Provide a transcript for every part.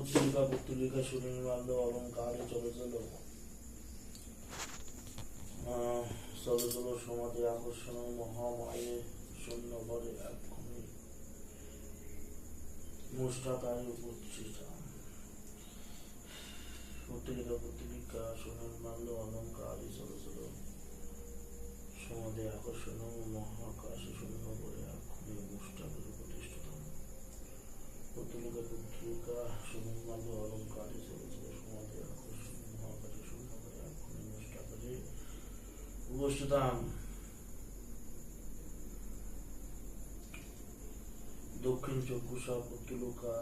পুত্তলিকা পুত্তলিকা সুনির্মাল্য অলঙ্কারে চলে চলো চলে চলো সমাধি আকর্ষণ মহামায়ে শূন্য করে এক্ষুনি মুষ্টাকারে উপস্থিতা পুত্তলিকা পুত্তলিকা সুনির্মাল্য অলঙ্কারে চলে চলো সমাধি আকর্ষণ মহাকাশে শূন্য করে এক্ষুনি মুষ্টাকারে প্রতিষ্ঠিত পুত্তলিকা পুত্তলিকা সুনির্মাল্য অলঙ্কারে চলে চলো সমাধি আকর্ষণ মহাকাশে শূন্য করে এক্ষুনি মুষ্টাকারে উপস্থিতাম দক্ষিণ চক্ষুষা পুত্তলিকা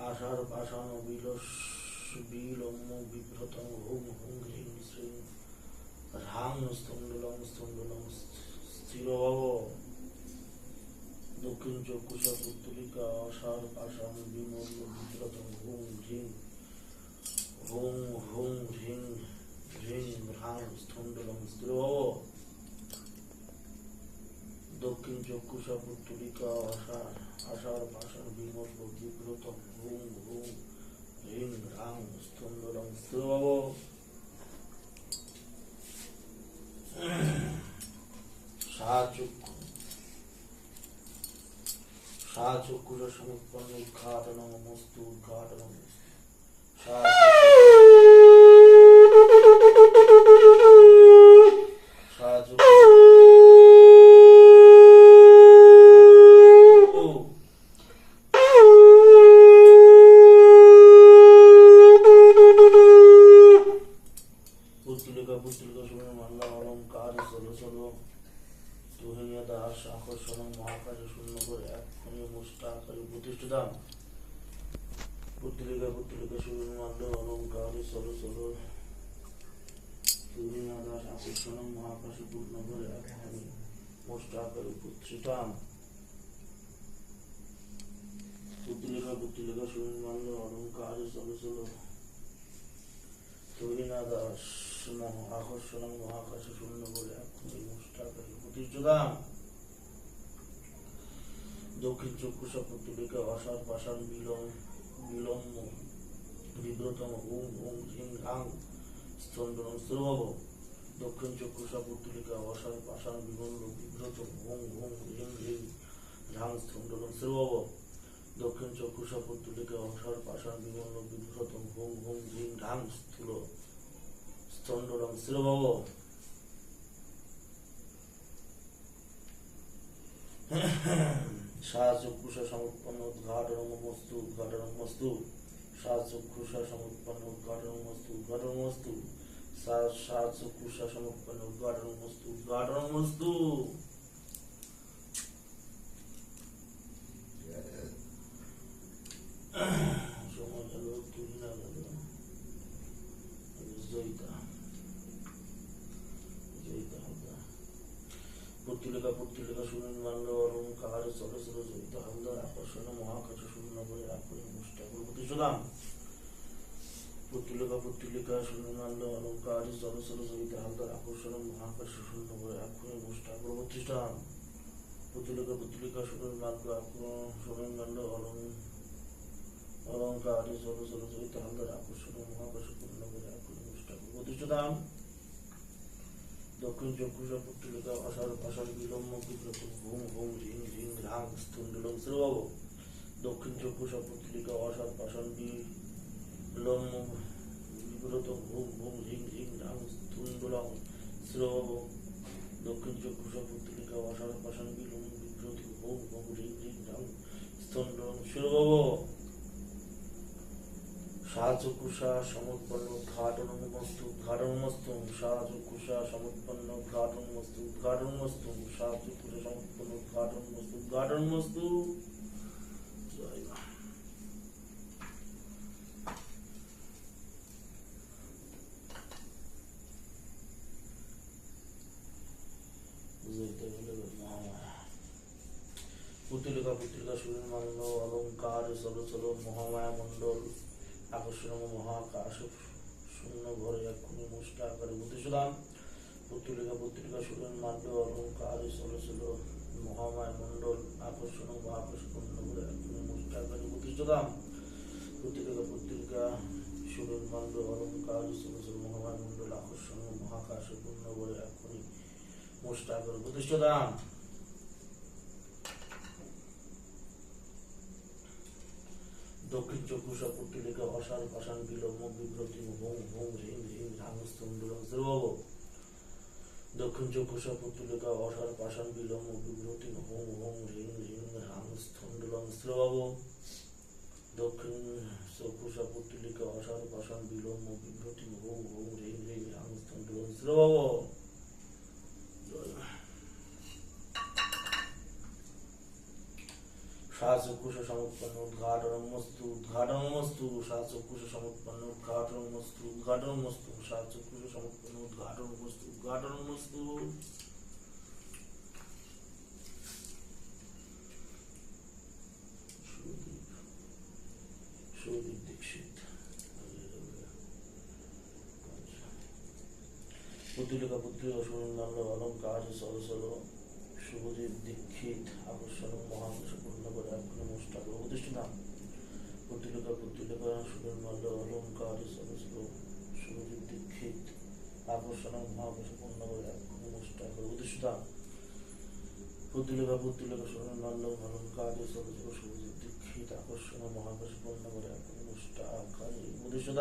আশার পাষাণ বিলম্ব বিভ্রতং হুম হুম হ্রিং শ্রীং হ্রাং স্তণ্ডলং স্তণ্ডলং স্থিরভব দক্ষিণ চক্ষুষা পুত্তলিকা আশার পাষাণ বিমল্ল বিভ্রতং হুম হ্রিং হ্রিং হ্রাং স্তণ্ডলং স্থিরভব দক্ষিণ চক্ষুষা পুত্তলিকা আশার পাষাণ বিমল্ল বিব্রতং হুম হ্রিং হ্রাং স্তণ্ডলং স্থিরভব চক্ষুষা সমুৎপন্ন উদ্ঘাটনং মস্তু উদ্ঘাটনং পুত্তলিকা পুত্তলিকা সুনির্মাল্য অলঙ্কারে চলো চলো তুহিনিয়া দাস আকর্ষণ মহাকাশে শূন্য করে এক্ষুনি মুষ্টাকারে প্রতিষ্ঠিতাম পুত্তলিকা পুত্তলিকা সুনির্মাল্য অলঙ্কারে চলো চলো তুহিনিয়া দাস আকর্ষণ মহাকাশে পূর্ণ করে এক্ষুনি মুষ্টাকারে প্রতিষ্ঠিতাম পুত্তলিকা পুত্তলিকা সুনির্মাল্য অলঙ্কারে চলো চলো তুহিনিয়া দাস আকর্ষণ মহাকাশে শূন্য করে এক্ষুনি মুষ্টাকারে প্রতিষ্ঠিতাম দক্ষিণ চক্ষুষা পুত্তলিকা অসার পাষাণ বিলম্ব বিব্রতম হুম হ্রিং হ্রাং স্তণ্ডলং স্থিরভব দক্ষিণ চক্ষুষা পুত্তলিকা অসার পাষাণ বিমল্ল বিব্রতম হুম হ্রিং হ্রাং স্তণ্ডলং স্থিরভব দক্ষিণ চক্ষুষা পুত্তলিকা অসার পাষাণ বিমল্ল বিব্রতম হুম হ্রিং হ্রাং স্তণ্ডলং স্থিরভব চক্ষুষা সমুৎপন্ন উদ্ঘাটনং মস্তু উদ্ঘাটনং মস্তু চক্ষুষা সমুৎপন্ন উদ্ঘাটনং মস্তু উদ্ঘাটনং মস্তু চক্ষুষা সমুৎপন্ন উদ্ঘাটনং মস্তু উদ্ঘাটনং মস্তু সময় গেল তুলনা গেল জয়িতা পুত্তলিকা পুত্তলিকা সুনির্মাল্য অলঙ্কারে চলে চলো জয়িতা হালদার আকর্ষণ মহাকাশে শূন্য করে এক্ষুনি মুষ্টাকারে প্রতিষ্ঠিতাম পুত্তলিকা পুত্তলিকা সুনির্মাল্য অলঙ্কারে চলে চলো জয়িতা হালদার আকর্ষণ মহাকাশে শূন্য করে এক্ষুনি মুষ্টাকারে প্রতিষ্ঠিতাম পুত্তলিকা পুত্তলিকা সুনির্মাল্য অলঙ্কারে চলে চলো জয়িতা হালদার আকর্ষণ মহাকাশে পূর্ণ করে এক্ষুনি মুষ্টাকারে প্রতিষ্ঠিতাম দক্ষিণ চক্ষুষা পুত্তলিকা অসার পাষাণ বিলম্ব বিব্রতম হুম হ্রিং হ্রাং স্তণ্ডলং স্থিরভব দক্ষিণ চক্ষুষা পুত্তলিকা অসার পাষাণ বিলম্ব বিব্রতম হুম হ্রিং হ্রাং স্তণ্ডলং স্থিরভব দক্ষিণ চক্ষুষা পুত্তলিকা অসার পাষাণ বিলম্ব বিব্রতম হুম হ্রিং হ্রাং স্তণ্ডলং স্থিরভব চক্ষুষা সমুৎপন্ন উদ্ঘাটনং মস্তু উদ্ঘাটনং মস্তু চক্ষুষা সমুৎপন্ন উদ্ঘাটনং মস্তু উদ্ঘাটনং মস্তু চক্ষুষা সমুৎপন্ন উদ্ঘাটনং মস্তু উদ্ঘাটনং মস্তু জয় মা পুত্তলিকা পুত্তলিকা সুনির্মাল্য অলঙ্কারে চলো চলো মহামায়া মণ্ডল আকর্ষণ মহাকাশ শূন্য ঘরে এক্ষুনি মুষ্টাকারে প্রতিষ্ঠিতাম পুত্তলিকা পুত্তলিকা সুনির্মাল্য অলঙ্কারে চলে চলো মহামায়া মণ্ডল আকর্ষণ মহাকাশ পূর্ণ করে এক্ষুনি মুষ্টাকারে মুষ্টা করে প্রতিষ্ঠিত দাম পত্রিকা সুরের মাল্য অলঙ্কার মহামায় মন্ডল আকর্ষণ মহাকাশে পূর্ণ করে এখনই মুষ্টা করে প্রতিষ্ঠিত দাম দক্ষিণ চক্ষুষা পুত্রিকা অসার পাষাণ বিলম্ব বিভ্রতি হোম হোম হ্রিং হ্রিং ধামস্তম্ভুলং শ্রীবাব দক্ষিণ চক্ষুষা পুত্রিকা অসার পাষাণ বিলম্ব বিভ্রতি হোম হোম হ্রিং হ্রিং ধামস্তম্ভুলং শ্রীবাব দক্ষিণ চক্ষুষা পুত্রিকা অসার পাষাণ বিলম্ব বিভ্রতি হোম হোম হ্রিং হ্রিং ধামস্তম্ভুলং শ্রীবাব শাচকুশ সমুৎপন্ন উদ্ঘাটনমস্তু শাচকুশ সমুৎপন্ন উদ্ঘাটনমস্তু শাচকুশ সমুৎপন্ন উদ্ঘাটনমস্তু সুদীপ দীক্ষিত পুত্রিকা সুরেন্দ্র অলঙ্কার সরসল শুভজিৎ দীক্ষিত আকর্ষণ মহাকাশ পূর্ণ করে এখনো মুষ্টা করে প্রতিষ্ঠিত পুত্রিকা সুরেন্দ্র অলঙ্কার সরসল শুভজিৎ দীক্ষিত আকর্ষণ মহাকাশ পূর্ণ করে এখনো মুষ্টা করে প্রতিষ্ঠিত পুত্রিকা সুরেন্দ্র অলঙ্কার সরসল শুভজিৎ দীক্ষিত আকর্ষণ মহাকাশ পূর্ণ করে এখনো মুষ্টা করে প্রতিষ্ঠিত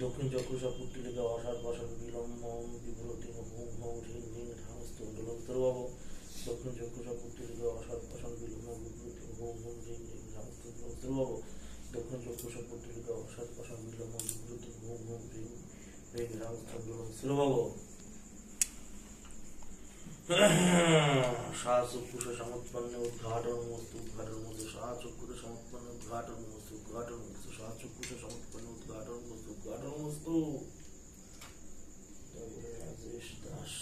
দক্ষিণ চক্ষুষা পুত্রিকা অসার পাষাণ বিলম্ব বিভ্রতি হোম হোম হ্রিং হ্রিং ধামস্তম্ভুলং শ্রীবাব দক্ষিণ চক্ষুষা পুত্রিকা অসার পাষাণ বিলম্ব বিভ্রতি হোম হোম হ্রিং হ্রিং ধামস্তম্ভুলং শ্রীবাব দক্ষিণ চক্ষুষা পুত্রিকা অসার পাষাণ বিলম্ব বিভ্রতি হোম হোম হ্রিং হ্রিং ধামস্তম্ভুলং শ্রীবাব শাচক্ষুষ সমুৎপন্ন উদ্ঘাটনমস্তু শাচক্ষুষ সমুৎপন্ন উদ্ঘাটনমস্তু শাচক্ষুষ সমুৎপন্ন উদ্ঘাটনমস্তু রাজেশ দাস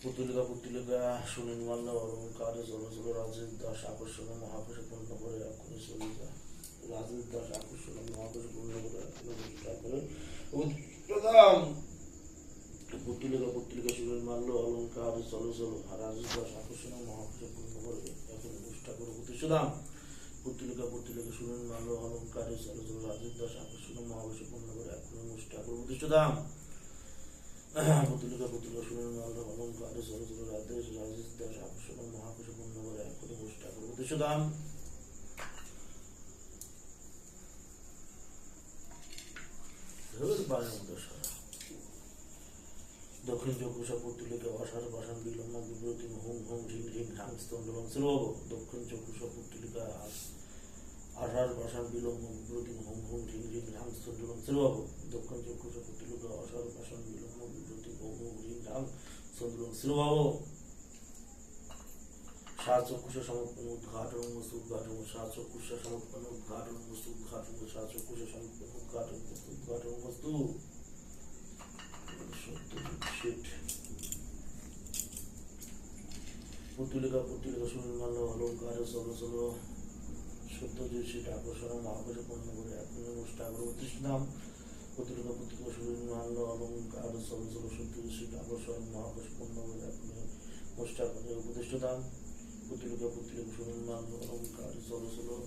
পুত্রিকা সুনির্মাল্য অলঙ্কার চলচল রাজেশ দাস আকর্ষণ মহাকাশে পূর্ণ করে এখনই চলে যায় রাজেশ দাস আকর্ষণ মহাকাশে পূর্ণ করে এখনই চেষ্টা করে প্রধান পুত্রিকা সুনির্মাল্য অলঙ্কার চলচল রাজেশ দাস আকর্ষণ মহাকাশে পূর্ণ করে এখনই চেষ্টা করে প্রতিষ্ঠিত পুত্রিকা সুনির্মাল্য অলঙ্কার চলচল রাজেশ দাস আকর্ষণ মহাকাশে পূর্ণ করে এখনই চেষ্টা করে প্রতিষ্ঠিত পুত্রিকা সুনির্মাল্য অলঙ্কার চলচল রাজেশ দাস আকর্ষণ মহাকাশে পূর্ণ করে এখনই চেষ্টা করে প্রতিষ্ঠিত দক্ষিণ চক্ষুষা পুত্রিকা অসার পাষাণ বিলম্ব বিভ্রতি হোম হোম হ্রিং হ্রিং ধামস্তম্ভুলং শ্রীবাব দক্ষিণ চক্ষুষা পুত্রিকা আষাঢ় পাষাণ বিলম্ব বিভ্রতি হোম হোম হ্রিং হ্রিং ধামস্তম্ভুলং শ্রীবাব দক্ষিণ চক্ষুষা পুত্রিকা আষাঢ় পাষাণ বিলম্ব বিভ্রতি হোম হোম হ্রিং ধামস্তম্ভুলং শ্রীবাব শাচক্ষুষ সমুৎপন্ন উদ্ঘাটনমস্তু শাচক্ষুষ সমুৎপন্ন উদ্ঘাটনমস্তু শাচক্ষুষ সমুৎপন্ন উদ্ঘাটনমস্তু পুত্রিকা সুনির্মাল্য অলঙ্কার চলচল সত্যজিৎ সিট আকর্ষণ মহাকাশে পূর্ণ করে এখনই মুষ্টা করে প্রতিষ্ঠিত পুত্রিকা সুনির্মাল্য অলঙ্কার চলচল সত্যজিৎ সিট আকর্ষণ মহাকাশে পূর্ণ করে এখনই মুষ্টা করে প্রতিষ্ঠিত পুত্রিকা সুনির্মাল্য অলঙ্কার চলচল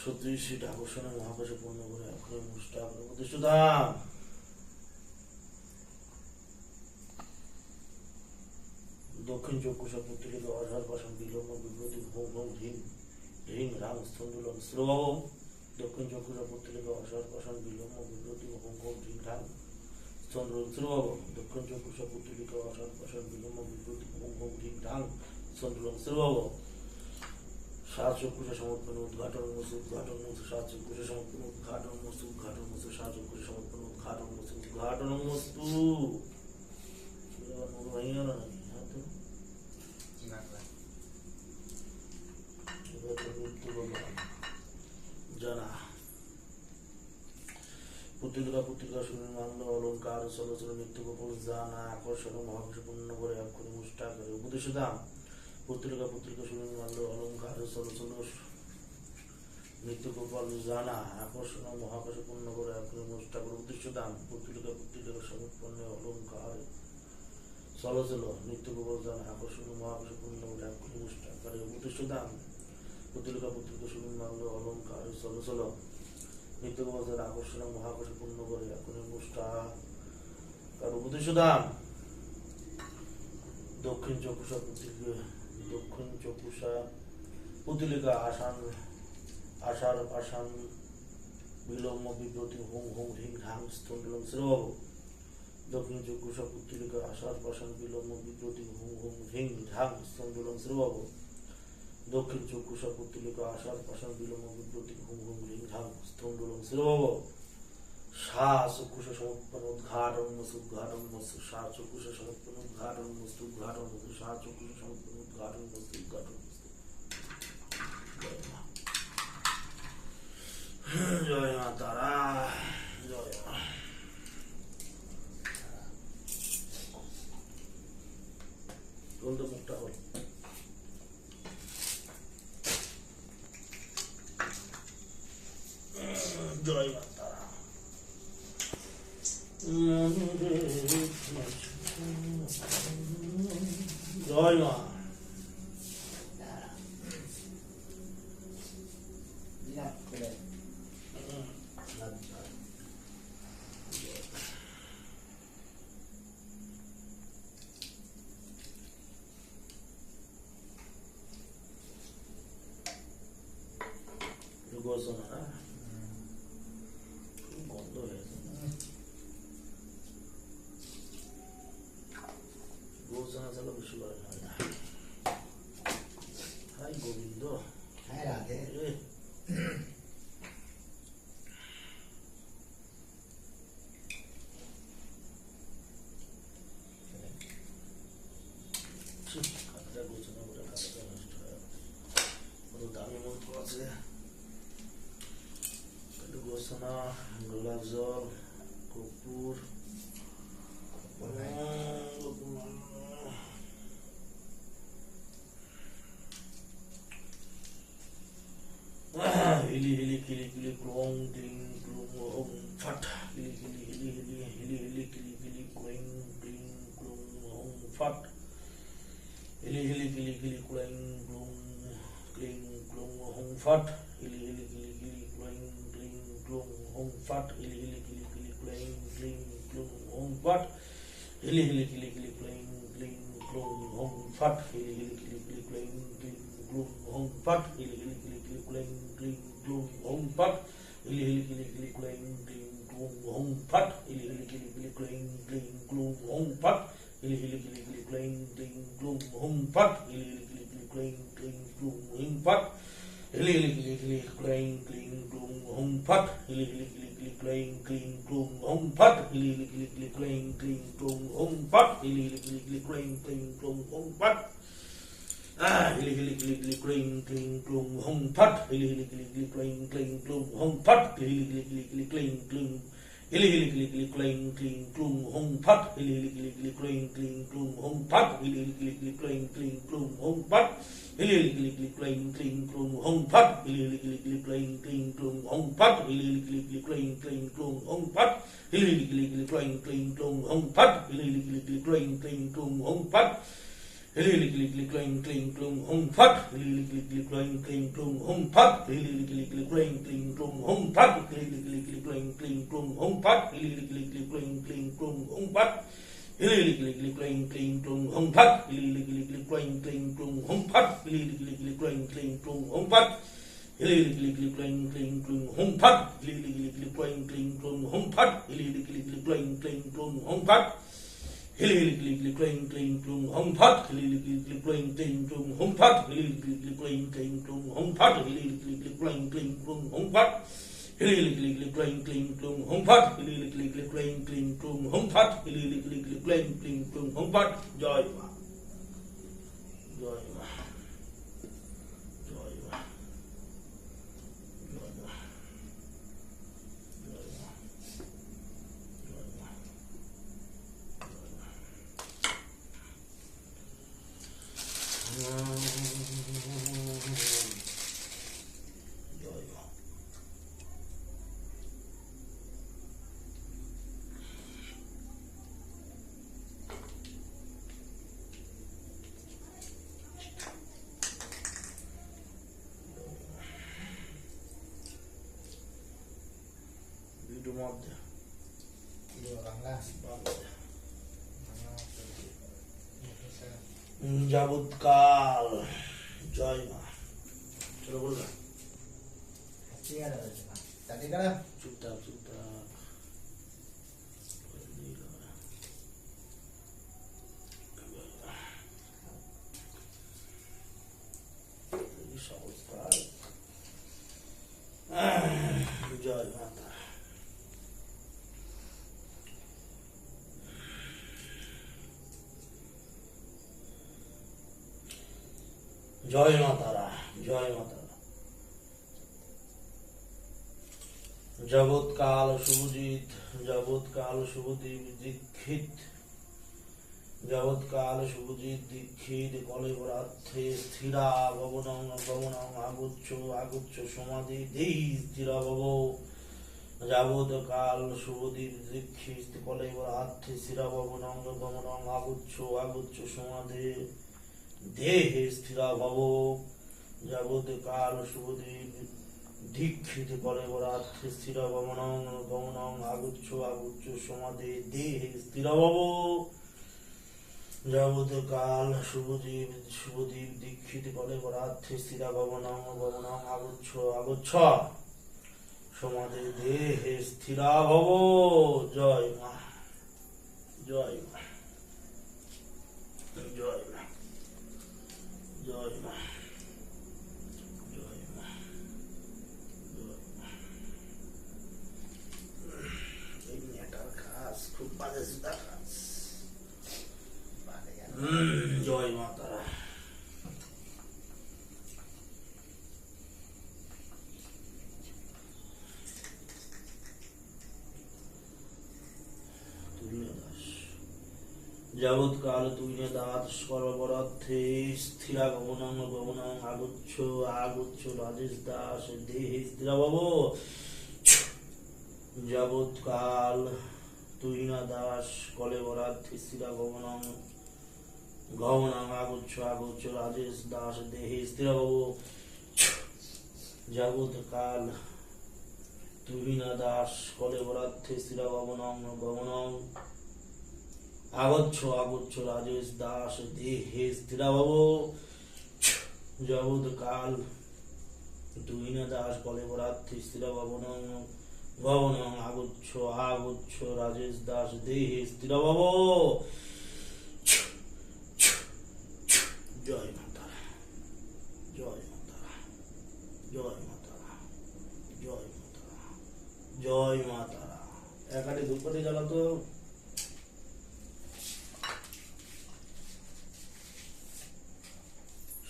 সত্যজিৎ সিট আকর্ষণ মহাকাশে পূর্ণ করে এখনই মুষ্টা করে প্রতিষ্ঠিত দক্ষিণ চক্ষুষা পুত্রিকা অসার পাষাণ বিলম্ব বিভ্রতি হোম হোম হ্রিং হ্রিং ধামস্তম্ভুলং শ্রীবাব দক্ষিণ চক্ষুষা পুত্রিকা অসার পাষাণ বিলম্ব বিভ্রতি হোম হোম হ্রিং ধামস্তম্ভুলং শ্রীবাব দক্ষিণ চক্ষুষা পুত্রিকা অসার পাষাণ বিলম্ব বিভ্রতি হোম হোম হ্রিং ধামস্তম্ভুলং শ্রীবাব শাচক্ষুষ সমুৎপন্ন উদ্ঘাটনমস্তু শাচক্ষুষ সমুৎপন্ন উদ্ঘাটনমস্তু শাচক্ষুষ সমুৎপন্ন উদ্ঘাটনমস্তু জানা পুত্রিকা সুনির্মাল্য অলঙ্কার চলচল নিত্য গোপন জানা আকর্ষণ মহাকাশে পূর্ণ করে এখনই মুষ্টা করে উপদেশিত পুত্রিকা সুনির্মাল্য অলঙ্কার চলচল নিত্যগোপাল জানা আকর্ষণ মহাকাশে পূর্ণ করে আপনি মোষ্ঠা করে উদ্দেশ্য দান পুত্রিকা সমুৎপন্ন অলঙ্কার চলো চলো নিত্যগোপাল জানা আকর্ষণ মহাকাশে পূর্ণ করে আপনি মোষ্ঠা করে উদ্দেশ্য দান পুত্রিকা সুবিমাঙ্গ অলঙ্কার চলো চলো নিত্যগোপাল জানা আকর্ষণ মহাকাশে পূর্ণ করে আপনি মোষ্ঠা কার উদ্দেশ্য দান দক্ষিণ চক্ষুষা পুতুলিকা আষাঢ় পাষাণ বিলম্ব বিব্রতি হুং হুং হিং ঢাং স্তন্ডলম শ্রব দক্ষিণ চক্ষুষা পুতুলিকা আষাঢ় পাষাণ বিলম্ব বিব্রতি হুং হুং হিং ঢাং স্তন্ডলম শ্রব দক্ষিণ চক্ষুষা পুতুলিকা আষাঢ় পাষাণ বিলম্ব বিব্রতি হুং হুং হিং ঢাং স্তন্ডলম শ্রব সা চক্ষুষা সমুৎপন্ন উদ্ঘাটন সা চক্ষুষা সমুৎপন্ন উদ্ঘাটন সা চক্ষুষা সমুৎপন্ন উদ্ঘাটন জয় মা তারা জয় মা বলতে মুখটা হল জয় মা তারা জয় মা ঘোষণা বন্ধ হয়েছে ঘোষণা চালু বেশি করে না হাই গোবিন্দ হ্যাঁ রাধে খাতাটা ঘোষণা করে খাতাটা নষ্ট হয়ে কত দামি মন্ত্র আছে ঘোষণা গোলাপ জল কর্পূর হিলি হিলি কিলি কিলি ক্লোং ক্লিং ক্লুং ওম ফট হিলি হিলি হিলি হিলি হিলি হিলি কিলি কিলি ক্লোং ক্লিং ক্লুং ওম ফট হিলি হিলি কিলি কিলি ক্লোং ক্লুং ক্লিং ক্লুং ওম ফট হিলি হিলি কিলি কিলি ক্লোং ক্লিং ক্লুং ওম ফট হিলি হিলি কিলি কিলি ক্লোং ক্লিং ক্লুং ওম ফট হিলি হিলি কিলি কিলি ক্লোং ক্লিং ক্লুং ওম ফট হিলি হিলি কিলি কিলি ক্লোং ক্লিং ক্লুং ওম ফট হিলি হিলি কিলি কিলি ক্লোং ক্লিং ক্লুং ওম ফট হিলি হিলি কিলি কিলি ক্লোং ক্লিং ক্লুং ওম ফট হিলি হিলি কিলি কিলি ক্লোং ক্লিং ক্লুং ওম ফট হিলি হিলি কিলি কিলি ক্লোং ক্লিং ক্লুং ওম ফট হিলি হিলি কিলি কিলি ক্লোং ক্লিং ক্লুং ওম ফট হিলি হিলি কিলি কিলি ক্লোং ক্লিং ক্লুং ওম ফট হিলি হিলি কিলি কিলি ক্লোং ক্লিং ক্লুং ওম ফট হিলি হিলি কিলি কিলি ক্লোং ক্লিং ক্লুং ওম ফট হিলি হিলি কিলি কিলি ক্লোং ক্লিং ক্লুং ওম ফট হিলি হিলি কিলি কিলি ক্লোং ক্লিং ক্লুং ওম ফট হিলি হিলি কিলি কিলি ক্লোং ক্লিং ক্লুং ওম ফট হিলি হিলি কিলি কিলি ক্লোং ক্লিং হিলি হিলি কিলি কিলি ক্লোং ক্লিং ক্লুং ওম ফট হিলি হিলি কিলি কিলি ক্লোং ক্লিং ক্লুং ওম ফট হিলি হিলি কিলি কিলি ক্লোং ক্লিং ক্লুং ওম ফট হিলি হিলি কিলি কিলি ক্লোং ক্লিং ক্লুং ওম ফট হিলি হিলি কিলি কিলি ক্লোং ক্লিং ক্লুং ওম ফট হিলি হিলি কিলি কিলি ক্লোং ক্লিং ক্লুং ওম ফট হিলি হিলি কিলি কিলি ক্লোং ক্লিং ক্লুং ওম ফট হিলি হিলি কিলি কিলি ক্লোং ক্লিং ক্লুং ওম ফট হিলি হিলি কিলি কিলি ক্লোং ক্লিং ক্লুং ওম ফট হিলি হিলি কিলি কিলি ক্লোং ক্লিং ক্লুং ওম ফট হিলি হিলি কিলি কিলি ক্লোং ক্লিং ক্লুং ওম ফট হিলি হিলি কিলি কিলি ক্লোং ক্লিং ক্লুং ওম ফট হিলি হিলি কিলি কিলি ক্লোং ক্লিং ক্লুং ওম ফট হিলি হিলি কিলি কিলি ক্লোং ক্লিং ক্লুং ওম ফট হিলি হিলি কিলি কিলি ক্লোং ক্লিং ক্লুং ওম ফট হিলি হিলি কিলি কিলি ক্লোং ক্লিং ক্লুং ওম ফট হিলি হিলি কিলি কিলি ক্লোং ক্লিং ক্লুং ওম ফট হিলি হিলি কিলি কিলি ক্লোং ক্লিং ক্লুং ওম ফট হিলি হিলি কিলি কিলি ক্লোং ক্লিং ক্লুং ওম ফট হিলি হিলি কিলি কিলি ক্লোং ক্লিং ক্লুং ওম ফট হিলি হিলি কিলি কিলি ক্লোং ক্লিং ক্লুং ওম ফট হিলি হিলি কিলি কিলি ক্লোং ক্লিং ক্লুং ওম ফট হিলি হিলি কিলি কিলি ক্লোং ক্লিং ক্লুং ওম ফট হিলি হিলি কিলি কিলি ক্লোং ক্লিং ক্লুং ওম ফট হিলি হিলি কিলি কিলি ক্লোং ক্লিং ক্লুং ওম ফট হিলি হিলি কিলি কিলি ক্লোং ক্লিং ক্লুং ওম ফট জয় মা জয় মা জয় মা জয় মা জয় মা জয় মা জয় মা মধ্যে বাংলা যাবৎকাল জয় মা। চলো বললাম চুপচাপ চুপচাপ সহজ কাজ। জয় মাতা। জয় মাতারা, জয় মাতারা। যাবৎকাল শুভজিৎ, যাবৎকাল শুভদীপ দীক্ষিত, যাবৎকাল শুভজিৎ দীক্ষিত কলেবরার্থে স্থিরা ভবনং গমনং আগুচ্ছ আগুচ্ছ সমাধি দেহি স্থিরা ভব। যাবৎকাল শুভদীপ দীক্ষিত কলেবরার্থে স্থিরা ভবনং গমনং আগুচ্ছ আগুচ্ছ সমাধি দেহে স্থিরা ভব। যাবৎকাল শুভদীপ দীক্ষিত কলেবরার্থে স্থিরা ভবনং গমনং আগুচ্ছ আগুচ্ছ সমাধি দেহে স্থিরা ভব। যাবৎকাল শুভদীপ দীক্ষিত কলেবরার্থে স্থিরা ভবনং গমনং আগুচ্ছ আগুচ্ছ সমাধি দেহে স্থিরা ভব। জয় মা, জয় মা, জয় মা, জয় মা, জয় মা, জয় মা। এই মেয়েটার কাজ খুব বাজে সুদা কাজ। জয় মাতারা। যাবৎকাল তুই দাঁত সরবরার্থে স্থিরা গমনং গমনং আগুচ্ছ আগুচ্ছ রাজেশ দাস দেহে স্থিরা ভব। যাবৎকাল তুই দাস কলেবরার্থে স্থিরা গমনং গমনং আগুচ্ছ আগুচ্ছ রাজেশ দাস দেহে স্থিরা ভব। যাবৎকাল তুই দাস কলেবরার্থে স্থিরা গমনং গমনং আগচ্ছ আগচ্ছ রাজেশ দাস দেহে স্থিরা ভব। যাবৎকাল তুই দাস কলেবরার্থে স্থিরা ভবনং গমনং আগচ্ছ আগচ্ছ রাজেশ দাস দেহে স্থিরা ভব। জয় মাতারা, জয় মাতারা, জয় মাতারা, জয় মাতারা, জয় মাতারা। একাটি ধূপকাঠি জ্বালাতো।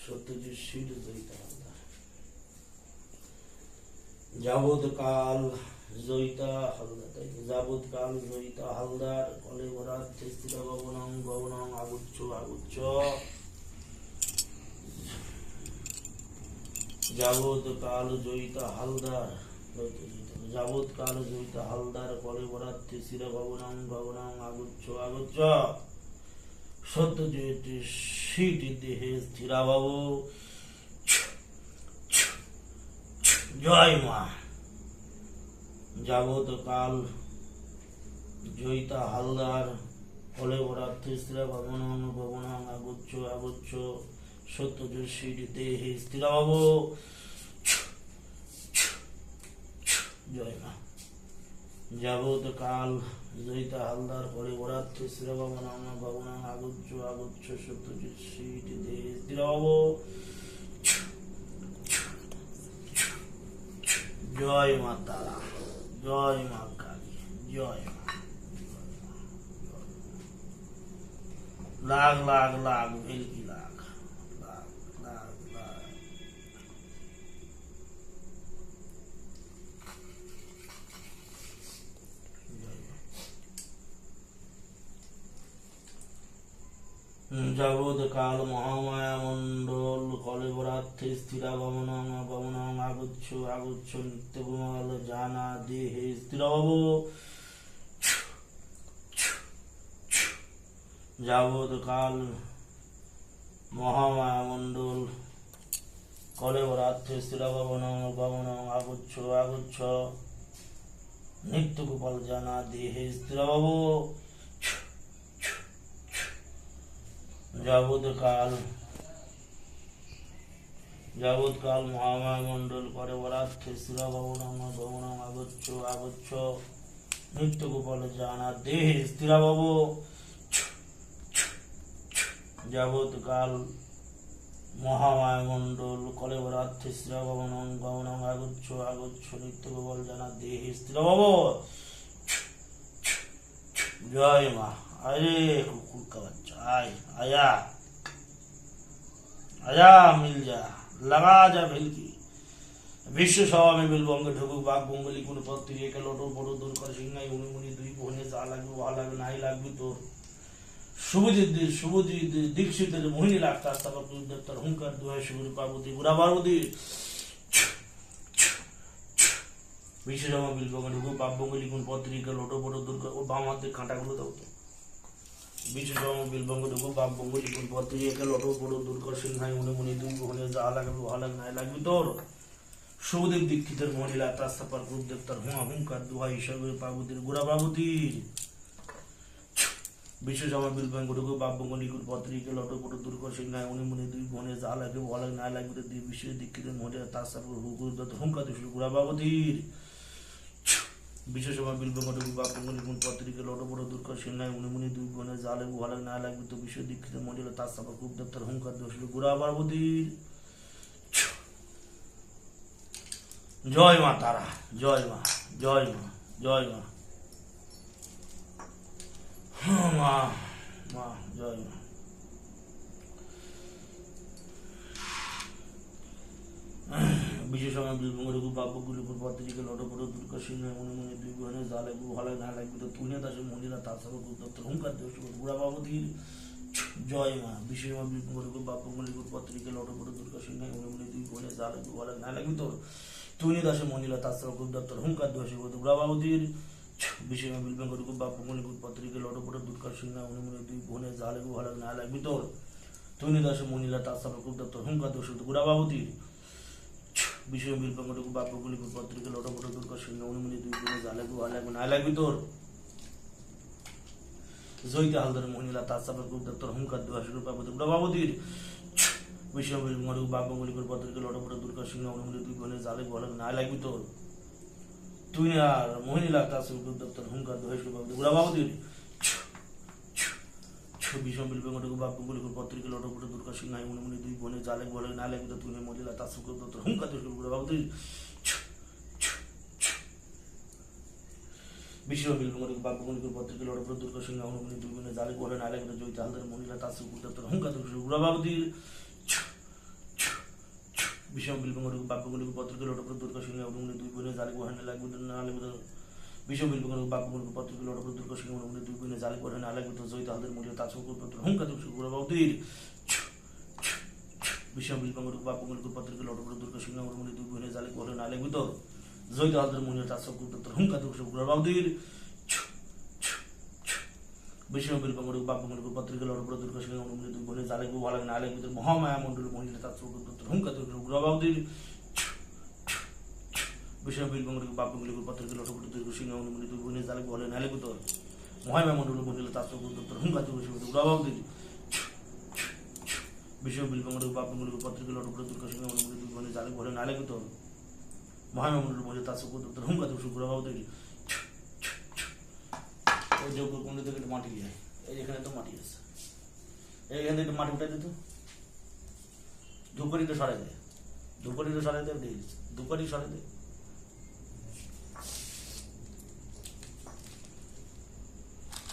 সত্যজিৎ শীল জয়িতা হালদার। যাবৎকাল জয়িতা হালদার, তাই তো? যাবৎকাল জয়িতা হালদার কলেবরার্থে স্থিরা ভবনং গমনং আগুচ্ছ আগুচ্ছ। যাবৎকাল জয়িতা হালদার, যাবৎকাল জয়িতা হালদার কলেবরার্থে স্থিরা ভবনং গমনং আগুচ্ছ আগুচ্ছ সত্যজিৎ শীত দেহে স্থিরা ভব। জয় মা। যাবৎকাল জয়িতা হালদার কলেবরার্থে স্থিরা ভবনং গমনং আগুচ্ছ আগুচ্ছ সত্যজিৎ শীত দেহে স্থিরা ভব। জয় মা। যাবৎকাল জয়িতা হালদার কলেবরার্থে স্থিরা ভবনং গমনং আগুচ্ছ আগুচ্ছ সত্যজিৎ শীত দেহে স্থিরা ভব। জয় মা তারা, জয় মা কালী, জয় মা। লাখ লাখ লাখ ভেলকি লাখ লাখ লাখ লাখ। যাবৎকাল মহামায়া মণ্ডল কলেবরার্থে স্থিরা গমনং গমনং আগুচ্ছ আগুচ্ছ নিত্যবিমল জানা দেহে স্থিরা ভব। যাবৎকাল মহামায়া মণ্ডল কলেবরার্থে স্থিরা গমনং গমনং আগুচ্ছ আগুচ্ছ নিত্য গোপাল জানা দেহে স্থিরবাবু যাবৎকাল মহামায় মণ্ডল করে বরার্থে স্থিরবাবু নম গমনম আগচ্ছ আগচ্ছ নিত্য গোপাল জানা দেহে স্থিরবাবু যাবৎকাল মহামায় মণ্ডল কলেবরার্থে স্থিরভবনং গমনং আগচ্ছ আগচ্ছ নিত্য গোপাল জানা দেহে স্থিরভব। জয় মা। আরে কুকুর का बच्चा आय आया आया मिल जा लगा जा भिलकी विश्व सभा में बिलबंग ढुकु बाग बंगली कुन पत्ती एक लोटो बड़ो दूर कर सिंगाई उनी मुनी दुई बोने जा लागबे वहा लागबे নাই লাগবি তোর শুভজিৎ দীক্ষিতের মোহিনী লাগতা তারপর দেবতার হুঙ্কার দুহাই শুভরি পার্বতী বুড়া পার্বতী বিশ্বজমা বিলবঙ্গ ঢুকু বাপ বঙ্গলি কোন পত্রিকা লোটো বড় দুর্গা ও বাম হাতে কাঁটাগুলো দাও তো বিশ্বজমা বিলবঙ্গ ঢুকু বাপ বঙ্গলি কোন পত্রিকা লোটো বড় দুর্গা সিংহাই উনি মুনি দুই বোনে যা লাগবে ওহা লাগ নাই লাগবি তোর শুভদেব দীক্ষিতের মোহিনী লাগতা তারপর দেবতার হুঙ্কার দুহাই শুভরি পার্বতীর বুড়া পার্বতীর বিশ্বজমা বিলবঙ্গ ঢুকু বাপ বঙ্গলি কোন পত্রিকা লোটো বড় দুর্গা সিংহাই উনি মুনি দুই বোনে যা লাগবে ওহা লাগ নাই লাগবে দুই বিশ্ব দীক্ষিতের মোহিনী তারপর হুঙ্কার দুশুর বুড়া পার্বতীর বিশ্বসভা বিলবঙ্গ ঢুকু বাপ বঙ্গলি কোন পত্রিকা লোটো বড় দুর্গা সিংহাই উনি মুনি দুই বোনে যা লাগবে ওহা লাগ নাই লাগবে তো বিশ্ব দীক্ষিতের মোহিনী তারপর দেবতার হুঙ্কার দুশুর বুড়া পার্বতীর। জয় মা তারা জয় মা জয় মা জয় মা মা মা জয় মা। বিশেষ সময় বিলবঙ্গ ঢুকু বাপ বঙ্গলিপুর পত্রিকা লোটো বড় দুর্গা সিংহাই উনি মুনি দুই বোনে যা লাগবে ওহা লাগ নাই লাগবে তো তুই দাসের মন্দিরা তারপর দত্তর হুঙ্কার দিয়েছিল বুড়া বাবুদির। জয় মা। বিশেষ সময় বিলবঙ্গ ঢুকু বাপ বঙ্গলিপুর পত্রিকা লোটো বড় দুর্গা সিংহাই উনি মুনি দুই বোনে যা লাগবে ওহা লাগ নাই লাগবে তোর তুই দাসের মন্দিরা তারপর দত্তর হুঙ্কার দিয়েছিল বুড়া বাবুদির। বিশেষ বিলবঙ্গ ঢুকু বাপ বঙ্গলিপুর পত্রিকা লোটো বড় দুর্গা সিংহাই উনি মুনি দুই বোনে যা লাগবে ওহা লাগ নাই লাগবে তোর তুই দাসের মন্দিরা তারপর দত্তর হুঙ্কার দিয়েছিল বুড়া বাবুদির। বিশেষ বিলবঙ্গ ঢুকু বাপ বঙ্গলিপুর পত্রিকা লোটো বড় দুর্গা সিংহাই উনি মুনি দুই বোনে যা লাগবে ওহা লাগবে নাই লাগবে তোর জয়িতা হালদার মহিলা তারপর দত্তর হুঙ্কার দিয়েছিল বুড়া বাবুদির। বিশেষ বিলবঙ্গ ঢুকু বাপ বঙ্গলিপুর পত্রিকা লোটো বড় দুর্গা সিংহাই উনি মুনি দুই বোনে যা লাগবে ওহা লাগবে নাই লাগবে তোর তুই আর মহিলা তারপর দত্তর হুঙ্কার দিয়েছিল বুড়া বাবুদির। বিশেষ বিলবঙ্গ ঢুকু বাপ বঙ্গলিপুর পত্রিকা লোটো বড় দুর্গা সিংহাই উনি মুনি দুই বোনে যা লাগবে ওহা লাগবে নাই লাগবে তো তুই মহিলা তারপর দত্তর হুঙ্কার দিয়েছিল বুড়া বাবুদির। বিশেষ বিলবঙ্গ ঢুকু বাপ বঙ্গলিপুর পত্রিকা লোটো বড় দুর্গা সিংহাই উনি মুনি দুই বোনে যা লাগবে ওহা লাগবে নাই লাগবে তো জয়িতা হালদার মহিলা তারপর দত্তর হুঙ্কার দিয়েছিল বুড়া বাবুদির। বিশেষ বিলবঙ্গ ঢুকু বাপ বঙ্গলিপুর পত্রিকা লোটো বড় দুর্গা সিংহাই উনি মুনি দুই বোনে যা লাগবে ওহা লাগবে না লাগবে তো বিশেষ বিলবঙ্গ ঢুকু বাপ বঙ্গলিপুর পত্রিকা লোটো বড় দুর্গা সিংহাই উনি মুনি দুই বোনে যা লাগবে ওহা নাই লাগবে তো জয়িতা হালদার মহিলা তারপর দত্তর হুঙ্কার দিয়েছিল বুড়া বাবুদির। বিশেষ বিলবঙ্গ ঢুকু বাপ বঙ্গলিপুর পত্রিকা লোটো বড় দুর্গা সিংহাই উনি মুনি দুই বোনে যা লাগবে ওহা নাই লাগবে তো জয়িতা হালদার মহিলা তারপর দত্তর হুঙ্কার দিয়েছিল বুড়া বাবুদির। বিশেষ বিলবঙ্গ ঢুকু বাপ বঙ্গলিপুর পত্রিকা লোটো বড় দুর্গা সিংহাই উনি মুনি দুই বোনে যা লাগবে ওহা লাগবে নাই লাগবে তো মহামায়া মণ্ডল মহিলা তারপর দত্তর হুঙ্কার দিয়েছিল বুড়া বাবুদির। বিশেষ বিলবঙ্গ ঢুকু বাপ বঙ্গলিপুর পত্রিকা লোটো বড় দুর্গা সিংহাই উনি মুনি দুই বোনে যা লাগবে ওহা লাগবে নাই লাগবে তো মহামায়া মণ্ডল মহিলা তারপর দত্তর হুঙ্কার দিয়েছিল বুড়া বাবুদির। বিশেষ বিলবঙ্গ ঢুকু বাপ বঙ্গলিপুর পত্রিকা লোটো বড় দুর্গা সিংহাই উনি মুনি দুই বোনে যা লাগবে ওহা নাই লাগবে তো মহামায়া মণ্ডল মহিলা তারপর দত্তর হুঙ্কার দিয়েছিল বুড়া বাবুদির। ওই যোগ্য কোন থেকে একটু মাটি যায় এই এখানে তো মাটি আছে এইখান থেকে মাটি উঠে দিত ধূপকাঠিটা সরাই দে ধূপকাঠিটা সরাই দে ধূপকাঠি সরাই দে।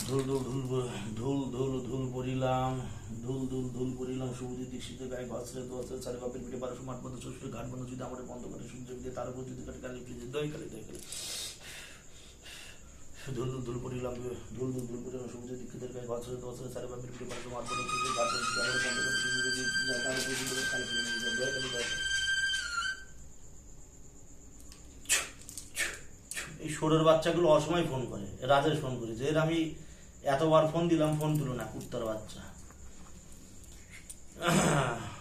ধুল ধুল ধুল ধুল ধুল পড়িলাম ধুল ধুল ধুল পড়িলাম শুভজিৎ দীক্ষিতের গায়ে ঘসরে দোয়াছে চারি বাপের পিঠে 1200 মাঠ বন্ধ শ্বশুরের ঘাট বন্ধ যদি আমাদের বন্ধ করে সূর্য দিয়ে তার উপর যদি কাটি কালি ফ্রিজে দই কালি ধুল ধুল ধুল পড়িলাম ধুল ধুল ধুল পড়িলাম শুভজিৎ দীক্ষিতের গায়ে ঘসরে দোয়াছে চারি বাপের পিঠে 1200 মাঠ বন্ধ শ্বশুরের ঘাট বন্ধ যদি আমাদের বন্ধ করে সূর্য দিয়ে তার উপর যদি কালি ফ্রিজে দই কালি এই ষোলোর বাচ্চাগুলো অসময় ফোন করে রাজেশ ফোন করেছে এর আমি এতবার ফোন দিলাম ফোন তুলো না কুত্তার বাচ্চা।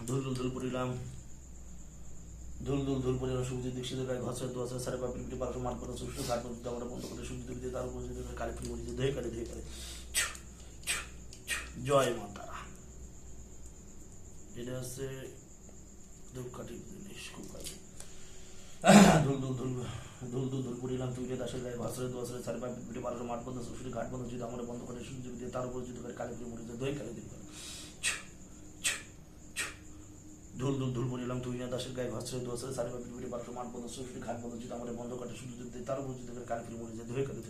ধুল ধুল ধুল পড়িলাম ধুল ধুল ধুল পরিমাণ সূর্য দীক্ষিতের গায়ে ঘষে দোয়াশে সারে বা পিপিটি পারশো মাঠ করে সুস্থ ঘাট পর্যন্ত আমরা বন্ধ করে সূর্য দেবীতে তার উপর যদি কালী ফুল মরিতে ধেয়ে করে জয় মা তারা। এটা হচ্ছে ধূপকাঠি জিনিস খুব কাজে। ধুল ধুল ধুল ধুল ধুল ধুল পরিলাম তুইকে দাসের গায়ে ঘষে দোয়াশে সারে বা পিপিটি পারশো মাঠ বন্ধ সুস্থ ঘাট বন্ধ যদি আমরা বন্ধ করে সূর্য দেবীতে তার উপর যদি কালী ফুল মরিতে ধেয়ে করে ধুল ধুল ধুল পরিলাম তুই না দাসের গায়ে ঘষে দোয়াশে সারে বা পিপিটি পারশো মাঠ বন্ধ সুস্থ ঘাট বন্ধ যদি আমরা বন্ধ করে সূর্য দেবীতে তার উপর যদি কালী ফুল মরিতে ধেয়ে করে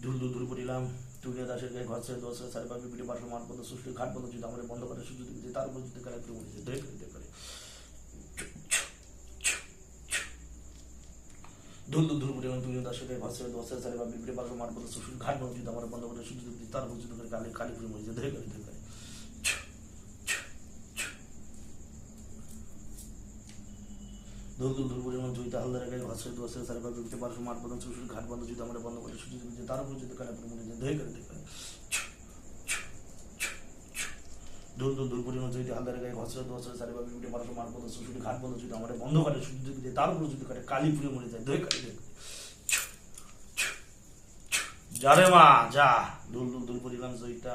ধুল ধুল ধুল পরিলাম তুই দাসের গায়ে ঘষে দোয়াশে সারে বা পিপিটি পারশো মাঠ বন্ধ সুস্থ ঘাট বন্ধ যদি আমরা বন্ধ করে সূর্য দেবীতে তার উপর যদি কালী ফুল মরিতে ধেয়ে করে ধুল ধুল ধুল পরিলাম তুই দাসের গায়ে ঘষে দোয়াশে সারে বা পিপিটি পারশো মাঠ বন্ধ সুস্থ ঘাট বন্ধ যদি আমরা বন্ধ করে সূর্য দেবীতে তার উপর যদি কালী ফুল মরিতে ধেয়ে করে ধুল ধুল ধুল পরিমাণ জয়িতা হালদারের গায়ে ঘষে দোয়াশে সারে বা পিপিটি পারশো মাঠ বন্ধ সুস্থ ঘাট বন্ধ যদি আমরা বন্ধ করে সূর্য দেবীতে তার উপর যদি কালী ফুল মরিতে ধেয়ে করে ধুল ধুল ধুল পরিমাণ জয়িতা হালদারের গায়ে ঘষে দোয়াশে সারে বা পিপিটি পারশো মাঠ বন্ধ সুস্থ ঘাট বন্ধ যদি আমরা বন্ধ করে সূর্য দেবীতে তার উপর যদি কালী ফুল মরিতে ধেয়ে করে যারে মা যা। ধুল ধুল ধুল পরিমাণ জয়িতা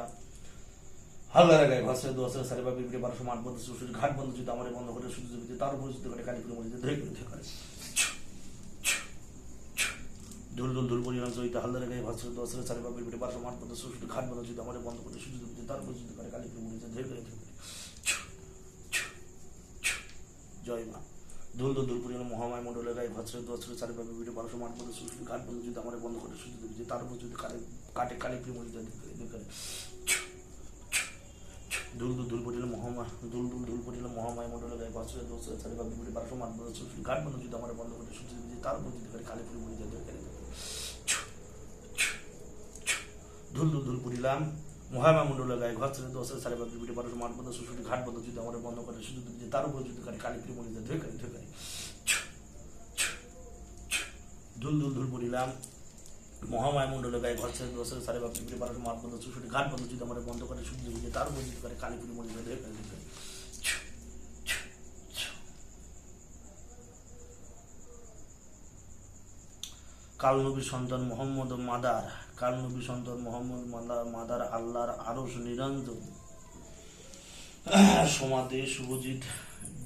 হালদারের গায়ে ঘষে দোয়াশে সারে বা পিপিটি পারশো মাঠ বন্ধ সুস্থ ঘাট বন্ধ যদি আমরা বন্ধ করে সূর্য দেবীতে তার উপর যদি কালী ফুল মরিতে ধেয়ে করে ধুল ধুল ধুল পরিমাণ জয়িতা হালদারের গায়ে ঘষে দোয়াশে সারে বা পিপিটি পারশো মাঠ বন্ধ সুস্থ ঘাট বন্ধ যদি আমরা বন্ধ করে সূর্য দেবীতে তার উপর যদি কালী ফুল মরিতে ধেয়ে করে জয় মা। ধুল ধুল ধুল পরিমাণ মহামায় মণ্ডলের গায়ে ঘষে দোয়াশে সারে বা পিপিটি পারশো মাঠ বন্ধ সুস্থ ঘাট বন্ধ যদি আমরা বন্ধ করে সূর্য দেবীতে তার উপর যদি কালী ফুল মরিতে ধেয়ে করে ধুল ধুল ধুল পরিলাম ধুল ধুল ধুল পরিলাম মহামায় মণ্ডলের গায়ে ঘষে দোয়াশে সারে বা পিপিটি পারশো মাঠ বন্ধ সুস্থ ঘাট বন্ধ যদি আমরা বন্ধ করে সূর্য দেবীতে তার উপর যদি কালী ফুল মরিতে ধেয়ে করে ধুল ধুল ধুল পরিলাম মহামা মণ্ডলের গায়ে ঘষে দোয়াশে সারে বা পিপিটি পারশো মাঠ বন্ধ সুস্থ ঘাট বন্ধ যদি আমরা বন্ধ করে সূর্য দেবীতে তার উপর যদি কালী ফুল মরিতে ধেয়ে করে ধুল ধুল ধুল পরিলাম মহামায় মণ্ডলের গায়ে ঘষে দোয়াশে সারে বা পিপিটি পারশো মাঠ বন্ধ সুস্থ ঘাট বন্ধ যদি আমরা বন্ধ করে সূর্য দেবীতে তার উপর যদি কালী ফুল মরিতে ধেয়ে করে কালনবী সন্তান মোহাম্মদ মাদার কালনবী সন্তান মোহাম্মদ মাদার আল্লাহর আরশ নিরঞ্জন সমাদে শুভজিৎ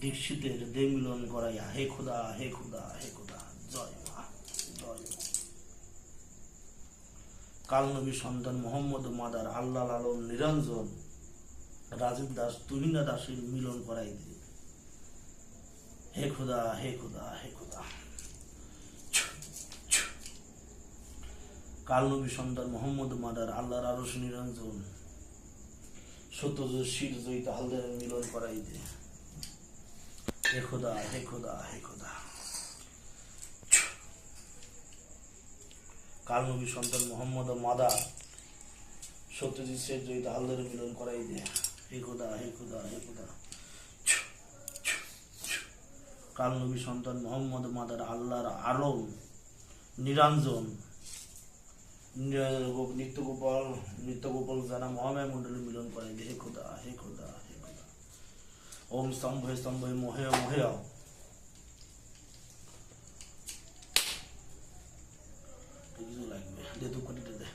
দীক্ষিতের দে মিলন করাইয়া হে খোদা হে খোদা হে খোদা জয় মা জয় মা। কালনবী সন্তান মোহাম্মদ মাদার আল্লাহ আলম নিরঞ্জন রাজীব দাস তুহিনা দাসের মিলন করাই দে হে খোদা হে খোদা হে খোদা। কালনবী সন্তান মোহাম্মদ মাদার আল্লাহর আরশ নিরঞ্জন সত্যজোর শির জয়িতা হালদারের মিলন করাই দে হে খোদা হে খোদা হে খোদা। কালনবী সন্তান মোহাম্মদ মাদার সত্যজিৎ শের জয়িতা হালদারের মিলন করাই দে হে খোদা হে খোদা হে খোদা। কালনবী সন্তান মোহাম্মদ মাদার আল্লাহর আলম নিরঞ্জন নিত্যগোপাল জানা মহামায় মন্ডলী মিলন করে হে খোদা হে খোদা হে খোদা। ওম স্তম্ভে স্তম্ভে মহে মহেয় কিছু লাগবে দে দু কোটি দে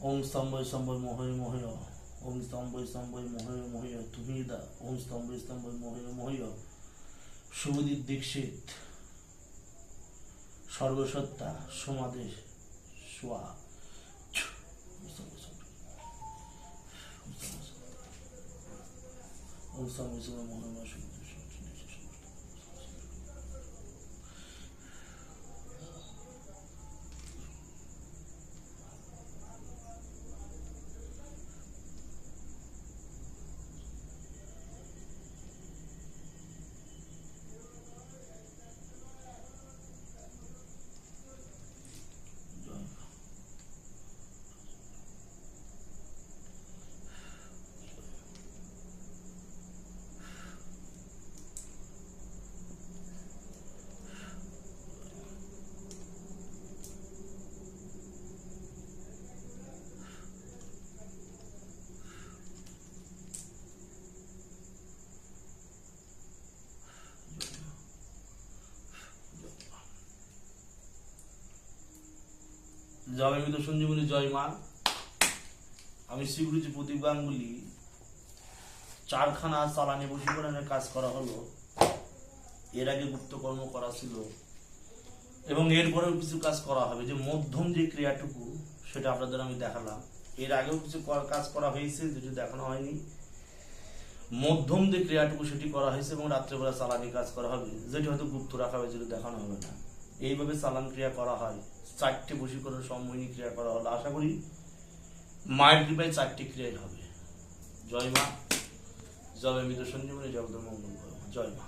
ওম স্তম্ভে স্তম্ভে মহে মহেয় ওম স্তম্ভে স্তম্ভে মহে মহেয় তুমি দা ওম স্তম্ভে স্তম্ভে মহে মহেয় শুভজিৎ দীক্ষিত সর্বসত্তা সমাদেশ সোয়া ওম স্তম্ভে স্তম্ভে মহে মহেয় জয় মৃত সঞ্জীবনী জয় মা। আমি শ্রীগুরুজি প্রদীপ গাঙ্গুলি। 4খানা চালানি বশীকরণের কাজ করা হলো, এর আগে গুপ্তকর্ম করা ছিল এবং এরপরেও কিছু কাজ করা হবে। যে মধ্যম যে ক্রিয়াটুকু সেটা আপনাদের আমি দেখালাম। এর আগেও কিছু কাজ করা হয়েছে যেটি দেখানো হয়নি। মধ্যম যে ক্রিয়াটুকু সেটি করা হয়েছে এবং রাত্রেবেলা চালানি কাজ করা হবে, যেটি হয়তো গুপ্ত রাখা হবে, যেটি দেখানো হবে না। এইভাবে চালান ক্রিয়া করা হয়। 4টে বশীকরণ সম্মোহিনী ক্রিয়া করা হলো। আশা করি মায়ের কৃপায় 4টি ক্রিয়াই হবে। জয় মা। জয় মৃত সঞ্জীবনী, জগতের মঙ্গল। জয় মা।